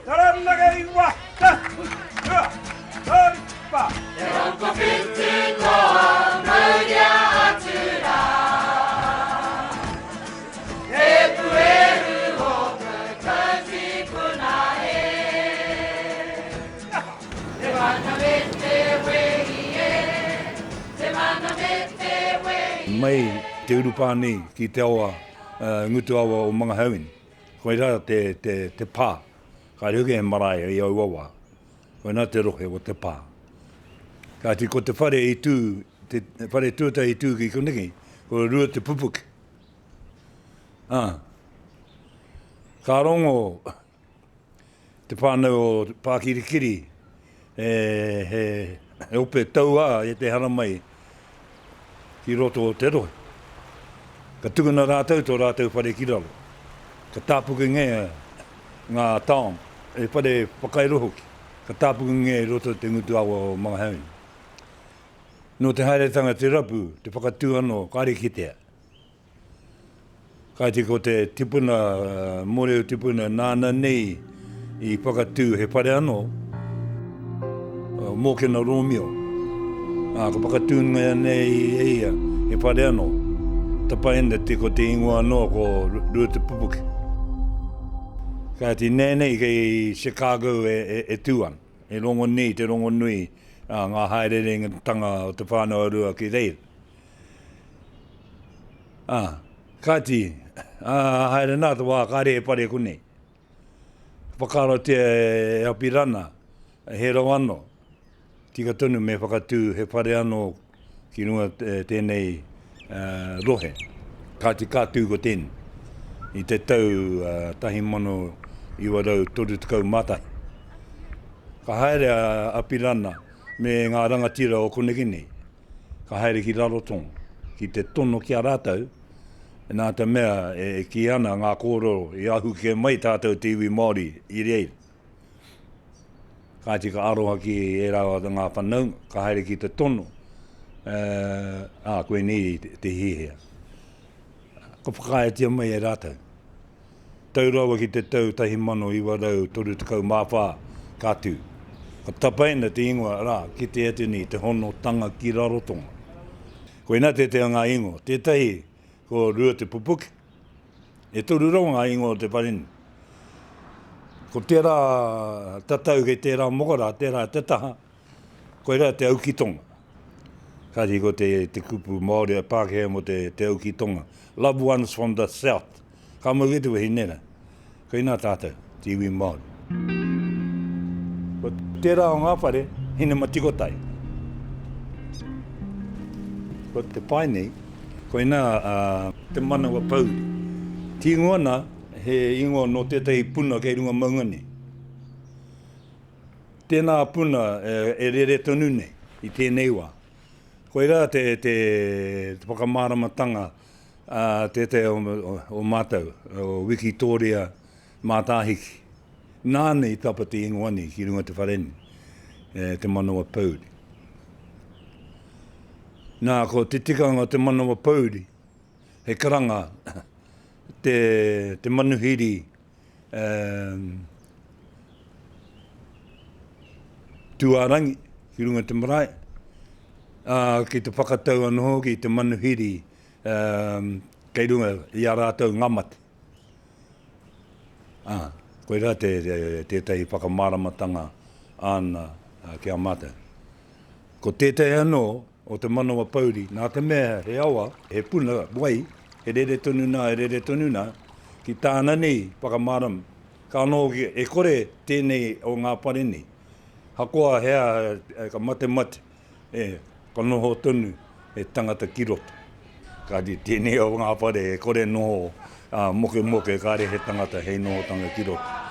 Tarannagai wata. Pa. Ronko pitti ko maudia atura. E pueru o kazi punae. Te mana vete weie. Te mana vete weie. Mai te urupāni ki te awa ngutu awa o mga hauin. Koe rā te pā. Ka reuke he marae i au awa. Koe nā te rohe o te pā. Ka ti ko te whare i tū, te whare tuata i tū ki koneki, ko rua te pupuki. Ka rongo te whānau o Pākirikiri, he ope taua e te hara mai ki roto o te rohe. Ka tukuna rātou tō rātou whare kiraro. Ka tāpuki ngā taong, e whare whakairohoki. Ka tāpuki nge roto te ngutu awa o mga hauni. No te haeretanga te rapu, te whakatū anō, kāre kitea. Kai te ko te tipuna, moreo tipuna nāna nei i whakatū he whare anō, mōkena Romeo. Ko whakatū ngai nei eia he whare anō. Tapaenda te ko te ingoa anō ko rua te pupuki. Kai te nēnei kei Chicago e tūan, e rongo nei, te rongo nui, ngā haerenga tanga o te whānau arua ki reira. Kāti, haere nā te wā kāre e pare kune. Whakaro te e apirana, he rau anō. Tika tonu me whakatū he pare anō ki runga tēnei rohe. Kāti kātū ko tēnu. I te tau tahi mono i warau toru tukau mātai. Ka haere apirana, me ngā rangatira o konekini, ka haere ki Rarotonga, ki te tono ki a rātou, nā te mea e ki ana ngā kōrero i ahu ke mai tātou te iwi Māori i rei. Kāti ka aroha ki e rawa ngā whanau, ka haere ki te tono, koe ni te hihea. Ko whakaetia mai e rātou. Tau rawa ki te tau tahi mano i warau toru tukau māwhā kātū. Ka tapaina te ingoa rā, ki te etini, te hono tanga ki Rarotonga. Koe nā te ngā ingo, tētahi ko rua te pupuki. E toru rau ngā ingo te parini. Ko tērā tatau kei tērā mokora, tērā tetaha, koe rā te aukitonga. Kāti ko te kupu Māori a Pākehā mo te aukitonga. Loved ones from the south. Ka mau etu hi nera. Koe nā tātou, te iwi Māori. Ko tērā o ngā whare, hine matikotai. Ko te painei, koe nā te manawa pauri. Ti ingoana, he ingoa no tētahi puna kei runga maungani. Tēnā puna e rere tonu nei, i tēnei wā. Koe rā te whakamāramatanga tētai o mātou, o Wikitoria mātāhiki. Nānei tapa te ingoani ki runga te whareni, te manawa pauri. Nā, ko te tikanga te manawa pauri, he karanga, te manuhiri, tuarangi ki runga te marae, ki te whakatau anō ki te manuhiri, kei runga i a rātou ngamati. Koe rā tētahi whakamāramatanga ana ki a mātou. Ko tētahi anō o te manawa pauri, nā te mea he awa, he puna wai, he rere tonu nā, ki tāna nei whakamāram. Ka anō e kore tēnei o ngā pareni. Hakoa hea ka mate, ka noho tonu e tangata ki roto. Ka di tēnei o ngā pare e kore noho moke kāre he tangata hei noho tanga ki roto.